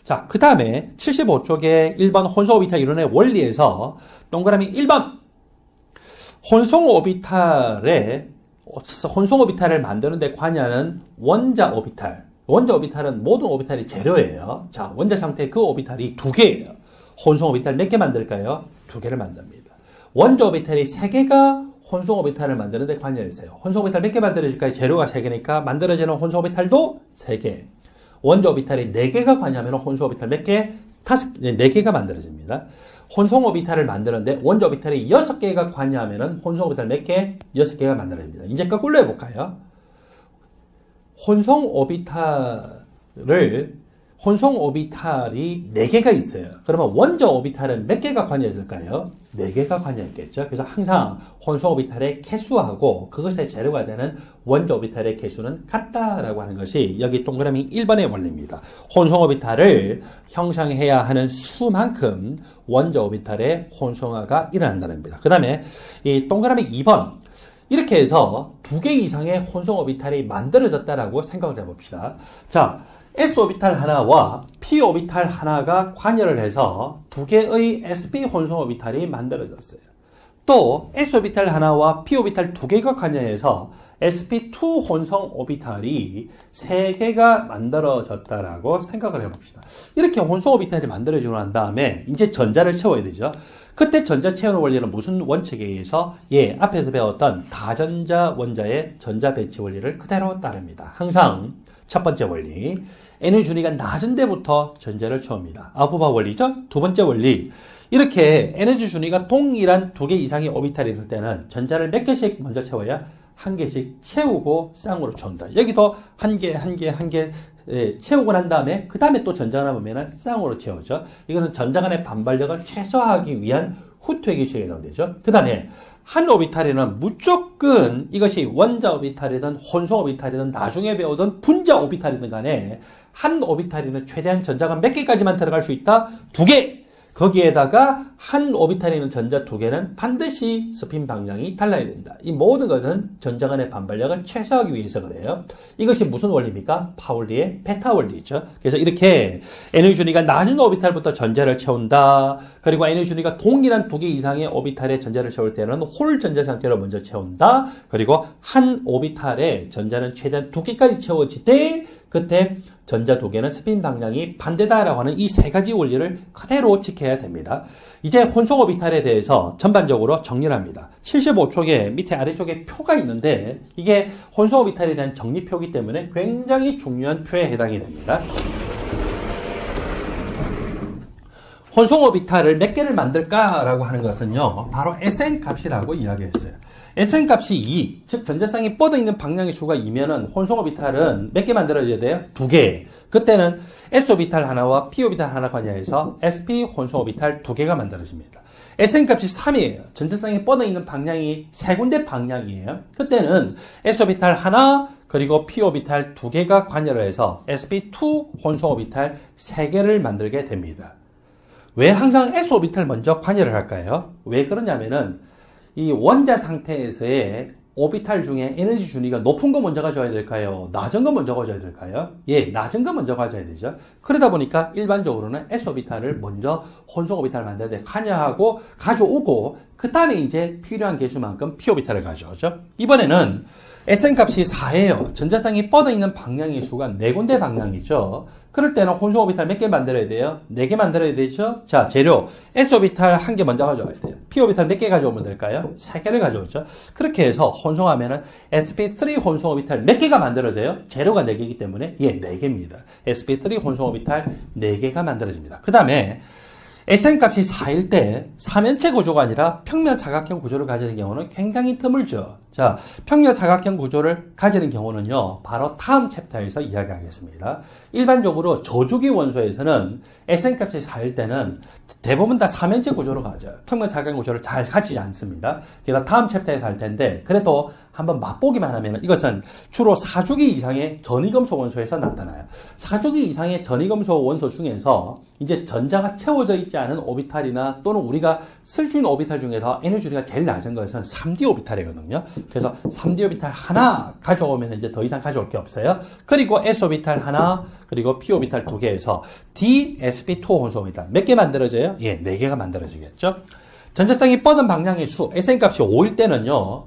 자, 그 다음에 75쪽에 1번 혼성 오비탈 이론의 원리에서 동그라미 1번 혼성 오비탈을 만드는 데 관여하는 원자 오비탈. 원자 오비탈은 모든 오비탈이 재료예요. 자, 원자 상태의 그 오비탈이 두 개예요. 혼성 오비탈 몇 개 만들까요? 두 개를 만듭니다. 원자 오비탈이 세 개가 혼성 오비탈을 만드는 데 관여했어요. 혼성 오비탈 몇 개 만들어질까요? 재료가 세 개니까 만들어지는 혼성 오비탈도 세 개. 원자 오비탈이 네 개가 관여하면 혼성 오비탈 몇 개? 네 개가 만들어집니다. 혼성 오비탈을 만드는데 원자 오비탈이 6개가 관여하면 혼성 오비탈 몇 개? 6개가 만들어집니다. 이제 거꾸로 해볼까요? 혼성 오비탈이 4개가 있어요. 그러면 원자 오비탈은 몇 개가 관여했을까요? 4개가 관여했겠죠. 그래서 항상 혼성 오비탈의 개수하고 그것의 재료가 되는 원자 오비탈의 개수는 같다라고 하는 것이 여기 동그라미 1번의 원리입니다. 혼성 오비탈을 형성해야 하는 수만큼 원자 오비탈의 혼성화가 일어난다는 겁니다. 그 다음에 이 동그라미 2번 이렇게 해서 2개 이상의 혼성 오비탈이 만들어졌다라고 생각을 해봅시다. 자, S 오비탈 하나와 P 오비탈 하나가 관여를 해서 2개의 sp 혼성 오비탈이 만들어졌어요. 또 S 오비탈 하나와 P 오비탈 2개가 관여해서 sp2 혼성 오비탈이 3개가 만들어졌다라고 생각을 해봅시다. 이렇게 혼성 오비탈이 만들어지고 난 다음에 이제 전자를 채워야 되죠. 그때 전자 채우는 원리는 무슨 원칙에 의해서 앞에서 배웠던 다전자 원자의 전자 배치 원리를 그대로 따릅니다. 항상 첫 번째 원리, N의 준위가 낮은 데부터 전자를 채웁니다. 아우프바 원리죠. 두 번째 원리, 이렇게 에너지 준위가 동일한 2개 이상의 오비탈이 있을 때는 전자를 몇 개씩 먼저 채워야? 1개씩 채우고 쌍으로 채운다. 여기도 한 개 채우고 난 다음에 그 다음에 또 전자가 남으면 쌍으로 채우죠. 이거는 전자 간의 반발력을 최소화하기 위한 후퇴 기술에 해당되죠. 그 다음에 한 오비탈에는 무조건 이것이 원자 오비탈이든 혼성 오비탈이든 나중에 배우던 분자 오비탈이든 간에 한 오비탈에는 최대한 전자가 몇 개까지만 들어갈 수 있다? 2개! 거기에다가 한 오비탈에 있는 전자 2개는 반드시 스핀 방향이 달라야 된다. 이 모든 것은 전자 간의 반발력을 최소화하기 위해서 그래요. 이것이 무슨 원리입니까? 파울리의 베타 원리죠. 그래서 이렇게 에너지 준위가 낮은 오비탈부터 전자를 채운다. 그리고 에너지 준위가 동일한 2개 이상의 오비탈에 전자를 채울 때는 홀 전자 상태로 먼저 채운다. 그리고 한 오비탈에 전자는 최대한 2개까지 채워질 때 그때 전자 2개는 스핀 방향이 반대다라고 하는 이 3가지 원리를 그대로 지켜야 됩니다. 이제 혼성 오비탈에 대해서 전반적으로 정리를 합니다. 75쪽에 밑에 아래쪽에 표가 있는데 이게 혼성 오비탈에 대한 정리표이기 때문에 굉장히 중요한 표에 해당이 됩니다. 혼성 오비탈을 몇 개를 만들까라고 하는 것은요, 바로 Sn 값이라고 이야기했어요. Sn 값이 2, 즉 전자쌍이 뻗어있는 방향의 수가 2면은 혼성 오비탈은 몇 개 만들어져야 돼요? 2개. 그때는 S 오비탈 하나와 P 오비탈 하나 관여해서 sp 혼성 오비탈 2개가 만들어집니다. Sn 값이 3이에요. 전자쌍이 뻗어있는 방향이 3군데 방향이에요. 그때는 S 오비탈 하나 그리고 P 오비탈 2개가 관여를 해서 sp2 혼성 오비탈 3개를 만들게 됩니다. 왜 항상 S 오비탈 먼저 관여를 할까요? 왜 그러냐면은 이 원자 상태에서의 오비탈 중에 에너지 준위가 높은 거 먼저 가져야 될까요? 낮은 거 먼저 가져야 될까요? 낮은 거 먼저 가져야 되죠. 그러다 보니까 일반적으로는 S 오비탈을 먼저 혼성 오비탈을 만드는데 관여하고 가져오고 그 다음에 이제 필요한 개수만큼 P 오비탈을 가져오죠. 이번에는 Sn 값이 4예요. 전자쌍이 뻗어있는 방향의 수가 4군데 방향이죠. 그럴 때는 혼성 오비탈 몇 개 만들어야 돼요? 4개 만들어야 되죠? 자, 재료. S 오비탈 1개 먼저 가져와야 돼요. P 오비탈 몇 개 가져오면 될까요? 3개를 가져오죠. 그렇게 해서 혼성하면은 sp3 혼성 오비탈 몇 개가 만들어져요? 재료가 4개이기 때문에 4개입니다. sp3 혼성 오비탈 4개가 만들어집니다. 그 다음에 Sn 값이 4일 때 삼연체 구조가 아니라 평면 사각형 구조를 가지는 경우는 굉장히 드물죠. 자, 평면 사각형 구조를 가지는 경우는요, 바로 다음 챕터에서 이야기하겠습니다. 일반적으로 저주기 원소에서는 Sn 값이 4일 때는 대부분 다 삼연체 구조로 가져요. 평면 사각형 구조를 잘 가지지 않습니다. 그래서 다음 챕터에서 할 텐데, 그래도 한번 맛보기만 하면 이것은 주로 4주기 이상의 전위금속 원소에서 나타나요. 4주기 이상의 전위금속 원소 중에서 이제 전자가 채워져 있지 않은 오비탈이나 또는 우리가 쓸 수 있는 오비탈 중에서 에너지가 제일 낮은 것은 3d 오비탈이거든요. 그래서 3d 오비탈 하나 가져오면 이제 더 이상 가져올 게 없어요. 그리고 s 오비탈 하나, 그리고 p 오비탈 2개에서 d, sp2 혼소 오비탈 몇 개 만들어져요? 예, 4개가 만들어지겠죠. 전자쌍이 뻗은 방향의 수, Sn 값이 5일 때는요,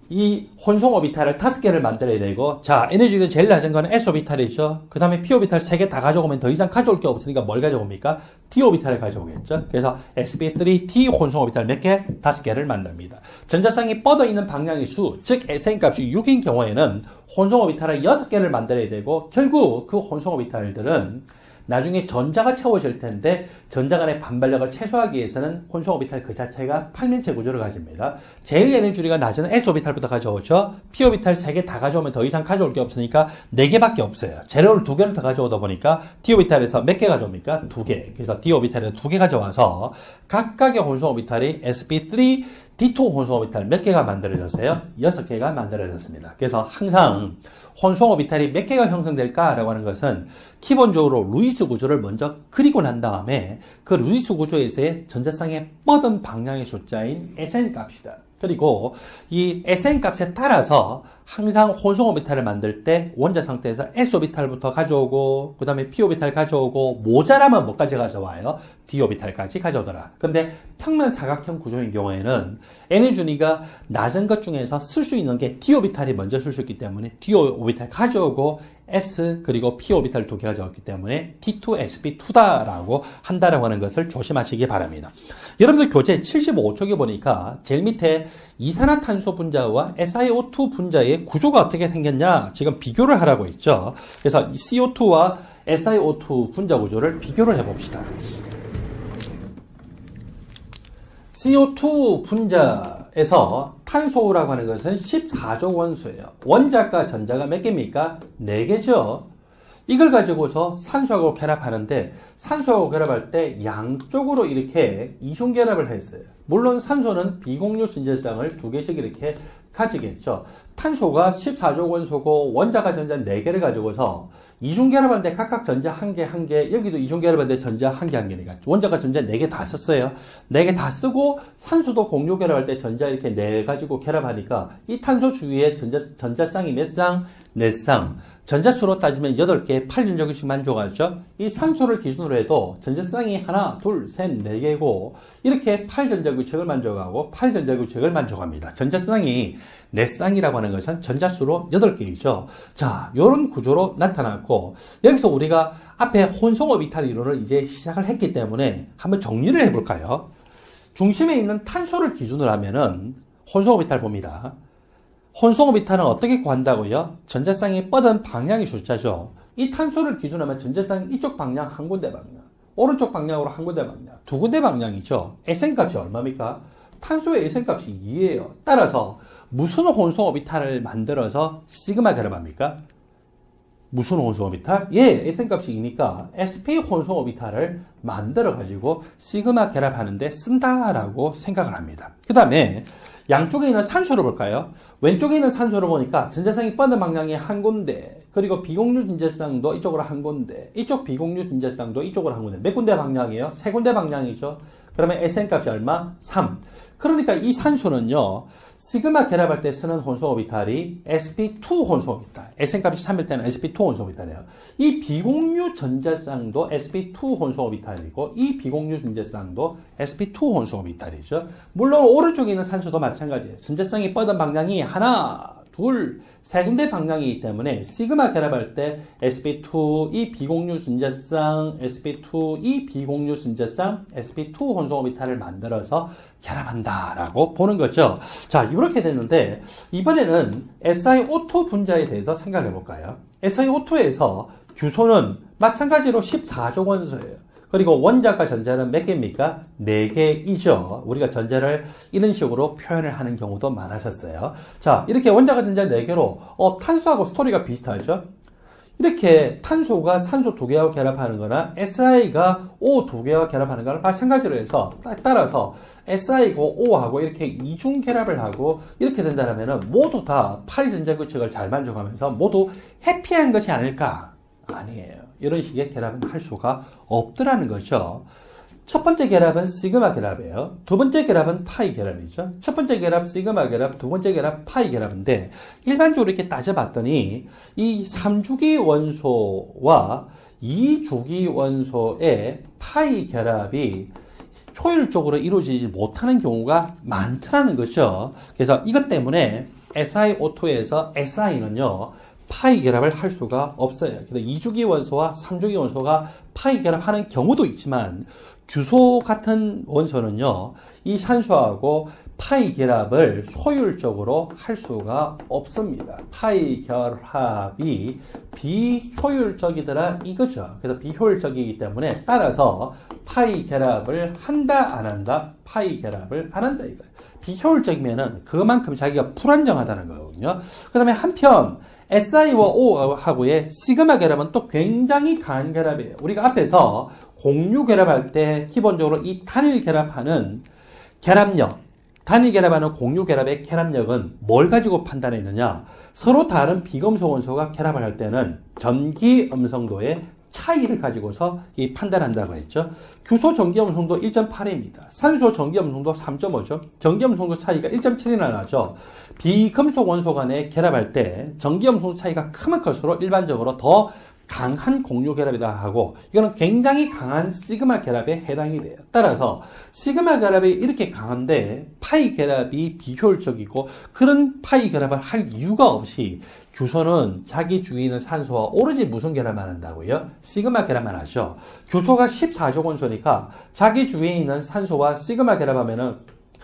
이 혼성 오비탈을 5개를 만들어야 되고, 자, 에너지가 제일 낮은 거는 S 오비탈이죠. 그 다음에 P 오비탈 3개 다 가져오면 더 이상 가져올 게 없으니까 뭘 가져옵니까? D 오비탈을 가져오겠죠. 그래서 sp3t 혼성 오비탈 몇 개? 5개를 만듭니다. 전자쌍이 뻗어 있는 방향의 수, 즉 Sn 값이 6인 경우에는 혼성 오비탈을 6개를 만들어야 되고, 결국 그 혼성 오비탈들은 나중에 전자가 채워질 텐데 전자 간의 반발력을 최소화하기 위해서는 혼성 오비탈 그 자체가 팔면체 구조를 가집니다. 제일 에너지가 낮은 S 오비탈부터 가져오죠. P 오비탈 3개 다 가져오면 더 이상 가져올 게 없으니까 4개밖에 없어요. 재료를 2개를 더 가져오다 보니까 D 오비탈에서 몇 개 가져옵니까? 2개. 그래서 D 오비탈에서 2개 가져와서 각각의 혼성 오비탈이 sp3 D2 혼성 오비탈 몇 개가 만들어졌어요? 6개가 만들어졌습니다. 그래서 항상 혼성 오비탈이 몇 개가 형성될까라고 하는 것은 기본적으로 루이스 구조를 먼저 그리고 난 다음에 그 루이스 구조에서의 전자쌍의 뻗은 방향의 숫자인 Sn 값이다. 그리고 이 Sn 값에 따라서 항상 혼성 오비탈을 만들 때 원자 상태에서 S 오비탈부터 가져오고 그 다음에 P 오비탈 가져오고 모자라면 뭐까지 가져와요? D 오비탈까지 가져오더라. 근데 평면 사각형 구조인 경우에는 에너지가 낮은 것 중에서 쓸 수 있는 게 D 오비탈이 먼저 쓸 수 있기 때문에 D 오비탈 가져오고 S 그리고 P 오비탈 2개 가져왔기 때문에 T2sp2다라고 한다라고 하는 것을 조심하시기 바랍니다. 여러분들 교재 75쪽에 보니까 제일 밑에 이산화탄소 분자와 SiO2 분자의 구조가 어떻게 생겼냐 지금 비교를 하라고 있죠. 그래서 CO2와 SiO2 분자 구조를 비교를 해봅시다. CO2 분자에서 탄소라고 하는 것은 14족 원소예요. 원자과 전자가 몇 개입니까? 4개죠. 이걸 가지고서 산소하고 결합하는데 산소하고 결합할 때 양쪽으로 이렇게 이중 결합을 했어요. 물론 산소는 비공유 진제성을 2개씩 이렇게 가지겠죠. 탄소가 14족 원소고 원자과 전자 4개를 가지고서 이중 결합하는데 각각 전자 1개, 1개, 여기도 이중 결합하는데 전자 1개, 1개니까 원자과 전자 4개 다 썼어요. 4개 다 쓰고 산소도 공유 결합할 때 전자 이렇게 4가지고 결합하니까 이 탄소 주위에 전자쌍이 몇 쌍? 4쌍. 전자수로 따지면 8개, 8전자규칙 만족하죠. 이 산소를 기준으로 해도 전자쌍이 하나, 둘, 셋, 4개고 이렇게 8전자규칙을 만족하고 8전자규칙을 만족합니다. 전자쌍이 4쌍이라고 하는 것은 전자수로 8개이죠. 자, 이런 구조로 나타났고 여기서 우리가 앞에 혼성 오비탈 이론을 이제 시작을 했기 때문에 한번 정리를 해볼까요? 중심에 있는 탄소를 기준으로 하면은 혼성 오비탈 봅니다. 혼성 오비탈은 어떻게 구한다고요? 전자쌍이 뻗은 방향의 숫자죠. 이 탄소를 기준으로 하면 전자쌍 이쪽 방향 한 군데 방향, 오른쪽 방향으로 한 군데 방향, 2군데 방향이죠. Sn 값이 얼마입니까? 탄소의 Sn 값이 2예요. 따라서 무슨 혼성 오비탈을 만들어서 시그마 결합합니까? 무슨 혼성 오비탈? 예, Sn 값이 2니까 sp 혼성 오비탈을 만들어가지고 시그마 결합하는데 쓴다라고 생각을 합니다. 그 다음에 양쪽에 있는 산소를 볼까요? 왼쪽에 있는 산소를 보니까 전자쌍이 뻗는 방향이 한 군데, 그리고 비공유 진제쌍도 이쪽으로 한 군데, 이쪽 비공유 진제쌍도 이쪽으로 한 군데. 몇 군데 방향이에요? 3군데 방향이죠. 그러면 Sn 값이 얼마? 3. 그러니까 이 산소는요, 시그마 결합할 때 쓰는 혼성 오비탈이 sp2 혼성 오비탈. Sn 값이 3일 때는 sp2 혼성 오비탈이에요. 이 비공유 전자쌍도 sp2 혼성 오비탈이고, 이 비공유 진제쌍도 sp2 혼성 오비탈이죠. 물론 오른쪽에 있는 산소도 마찬가지예요. 전자쌍이 뻗은 방향이 하나, 둘, 3군데 방향이기 때문에 시그마 결합할 때 sp2 이 비공유 진제쌍, sp2 이 비공유 진제쌍, sp2 혼성 오비탈을 만들어서 결합한다라고 보는 거죠. 자, 이렇게 됐는데 이번에는 SiO2 분자에 대해서 생각해 볼까요? SiO2에서 규소는 마찬가지로 14족 원소예요. 그리고 원자과 전자는 몇 개입니까? 4개이죠. 우리가 전자를 이런 식으로 표현을 하는 경우도 많았었어요. 자, 이렇게 원자과 전자 4개로 탄소하고 스토리가 비슷하죠? 이렇게 탄소가 산소 2개와 결합하는 거나 SI가 O 2개와 결합하는 거나 마찬가지로 해서 따라서 SI고 O하고 이렇게 이중 결합을 하고 이렇게 된다면 모두 다 파리 전자 규칙을 잘 만족하면서 모두 해피한 것이 아닐까? 아니에요. 이런 식의 결합은 할 수가 없더라는 거죠. 첫 번째 결합은 시그마 결합이에요. 두 번째 결합은 파이 결합이죠. 첫 번째 결합 시그마 결합, 두 번째 결합 파이 결합인데 일반적으로 이렇게 따져봤더니 이 3주기 원소와 2주기 원소의 파이 결합이 효율적으로 이루어지지 못하는 경우가 많더라는 거죠. 그래서 이것 때문에 SiO2에서 Si는요 파이 결합을 할 수가 없어요. 그래서 2주기 원소와 3주기 원소가 파이 결합하는 경우도 있지만 규소 같은 원소는요, 이 산소하고 파이 결합을 효율적으로 할 수가 없습니다. 파이 결합이 비효율적이더라 이거죠. 그래서 비효율적이기 때문에 따라서 파이 결합을 한다 안 한다? 파이 결합을 안 한다 이거예요. 비효율적이면은 그만큼 자기가 불안정하다는 거거든요. 그 다음에 한편 Si와 O하고의 시그마 결합은 또 굉장히 강한 결합이에요. 우리가 앞에서 공유 결합할 때 기본적으로 이 단일 결합하는 결합력, 단일 결합하는 공유 결합의 결합력은 뭘 가지고 판단했느냐? 서로 다른 비금속 원소가 결합을 할 때는 전기 음성도의 차이를 가지고서 이 판단한다고 했죠. 규소 전기 음성도 1.8입니다. 산소 전기 음성도 3.5죠. 전기 음성도 차이가 1.7이나 나죠. 비금속 원소 간에 결합할 때 전기 음성도 차이가 크면 클수록 일반적으로 더 강한 공유 결합이다 하고 이거는 굉장히 강한 시그마 결합에 해당이 돼요. 따라서 시그마 결합이 이렇게 강한데 파이 결합이 비효율적이고 그런 파이 결합을 할 이유가 없이 규소는 자기 주위에 있는 산소와 오로지 무슨 결합만 한다고요? 시그마 결합만 하죠. 규소가 14조 원소니까 자기 주위에 있는 산소와 시그마 결합하면은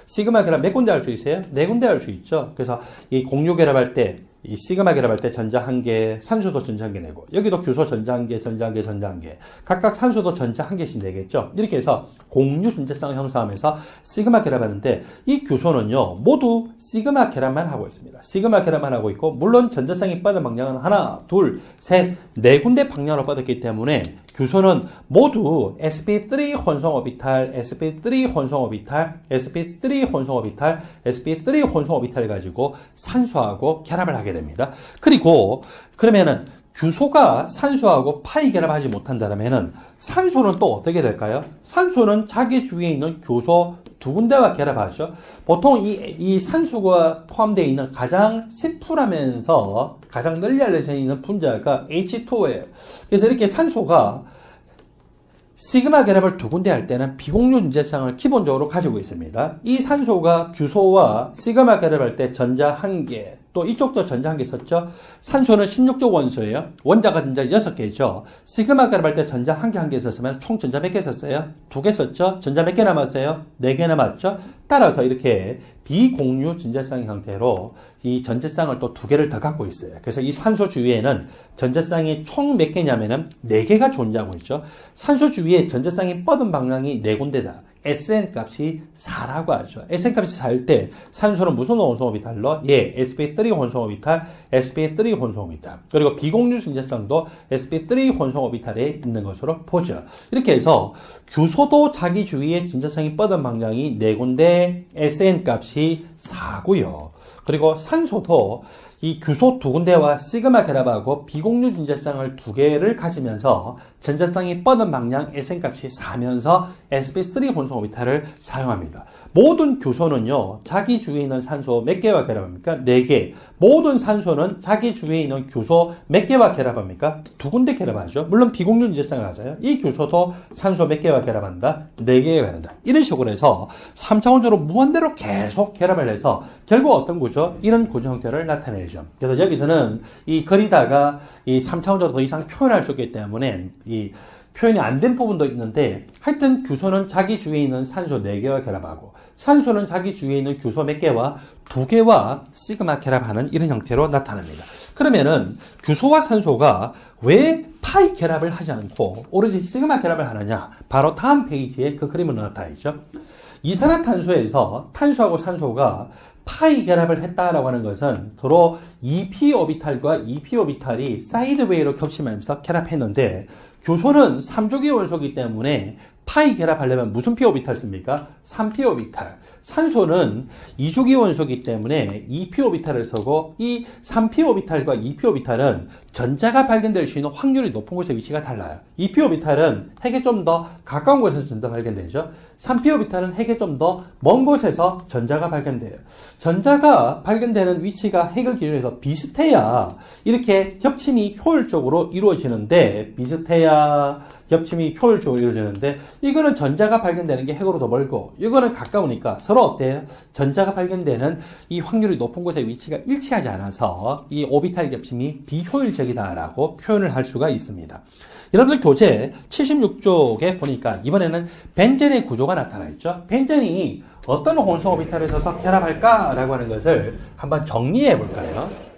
시그마 결합 몇 군데 할 수 있어요? 4군데 할 수 있죠. 그래서 이 공유 결합할 때 이 시그마 결합할 때 전자 1개, 산소도 전자 1개 내고 여기도 규소 전자 1개, 전자 1개, 전자 1개 각각 산소도 전자 1개씩 내겠죠. 이렇게 해서 공유 전자쌍을 형성하면서 시그마 결합하는데 이 규소는요 모두 시그마 결합만 하고 있습니다. 시그마 결합만 하고 있고 물론 전자쌍이 뻗은 방향은 하나, 둘, 셋, 4군데 방향으로 뻗었기 때문에 규소는 모두 sp3 혼성 오비탈, sp3 혼성 오비탈, sp3 혼성 오비탈, sp3 혼성 오비탈 가지고 산소하고 결합을 하게 됩니다. 그리고 그러면은 규소가 산소하고 파이 결합하지 못한다면은 산소는 또 어떻게 될까요? 산소는 자기 주위에 있는 규소 2군데와 결합하죠. 보통 이 산소가 포함되어 있는 가장 심플하면서 가장 널리 알려져 있는 분자가 H2예요. 그래서 이렇게 산소가 시그마 결합을 2군데 할 때는 비공유 전자쌍을 기본적으로 가지고 있습니다. 이 산소가 규소와 시그마 결합할 때 전자 1개, 또 이쪽도 전자 1개 썼죠. 산소는 16조 원소예요. 원자가 전자 6개죠. 시그마 결합할 때 전자 1개 썼으면 총 전자 몇 개 썼어요? 2개 썼죠. 전자 몇 개 남았어요? 4개 남았죠. 따라서 이렇게 비공유 전자쌍 형태로 이 전자쌍을 또 2개를 더 갖고 있어요. 그래서 이 산소 주위에는 전자쌍이 총 몇 개냐면은 4개가 존재하고 있죠. 산소 주위에 전자쌍이 뻗은 방향이 4군데다. SN 값이 4라고 하죠. SN 값이 4일 때 산소는 무슨 혼성 오비탈로? 예, sp3 혼성 오비탈, sp3 혼성 오비탈. 그리고 비공유 전자쌍도 sp3 혼성 오비탈에 있는 것으로 보죠. 이렇게 해서 규소도 자기 주위에 전자쌍이 뻗은 방향이 4군데, SN 값이 4고요. 그리고 산소도 이 규소 2군데와 시그마 결합하고 비공유 전자쌍을 2개를 가지면서 전자쌍이 뻗은 방향 SN값이 4면서 sp3 혼성 오비탈을 사용합니다. 모든 규소는요, 자기 주위에 있는 산소 몇 개와 결합합니까? 4개. 모든 산소는 자기 주위에 있는 규소 몇 개와 결합합니까? 2군데 결합하죠. 물론 비공유 전자쌍을 하잖아요. 이 규소도 산소 몇 개와 결합한다? 4개와 결합한다. 이런 식으로 해서 3차원적으로 무한대로 계속 결합을 해서 결국 어떤 구조? 이런 구조 형태를 나타내죠. 그래서 여기서는 이 그리다가 이 3차원적으로 더 이상 표현할 수 없기 때문에 이 표현이 안 된 부분도 있는데 하여튼 규소는 자기 주위에 있는 산소 4개와 결합하고 산소는 자기 주위에 있는 규소 몇 개와 2개와 시그마 결합하는 이런 형태로 나타납니다. 그러면은 규소와 산소가 왜 파이 결합을 하지 않고 오로지 시그마 결합을 하느냐? 바로 다음 페이지에 그 그림으로 나타나 있죠. 이산화탄소에서 탄소하고 산소가 파이 결합을 했다라고 하는 것은 서로 2p 오비탈과 2p 오비탈이 사이드웨이로 겹치면서 결합했는데 교소는 3주기 원소이기 때문에 파이 결합하려면 무슨 p 오비탈 씁니까? 3p 오비탈. 산소는 2주기 원소이기 때문에 2p 오비탈을 쓰고 이 3p 오비탈과 2p 오비탈은 전자가 발견될 수 있는 확률이 높은 곳의 위치가 달라요. 2p 오비탈은 핵에 좀 더 가까운 곳에서 전자 발견되죠. 3p 오비탈은 핵에 좀 더 먼 곳에서 전자가 발견돼요. 전자가 발견되는 위치가 핵을 기준해서 비슷해야 이렇게 겹침이 효율적으로 이루어지는데 비슷해야 겹침이 효율적으로 이루어지는데 이거는 전자가 발견되는 게 핵으로 더 멀고 이거는 가까우니까 서로 어때요? 전자가 발견되는 이 확률이 높은 곳의 위치가 일치하지 않아서 이 오비탈 겹침이 비효율적이다라고 표현을 할 수가 있습니다. 여러분들 교재 76쪽에 보니까 이번에는 벤젠의 구조가 나타나 있죠. 벤젠이 어떤 혼성 오비탈을 써서 결합할까라고 하는 것을 한번 정리해 볼까요?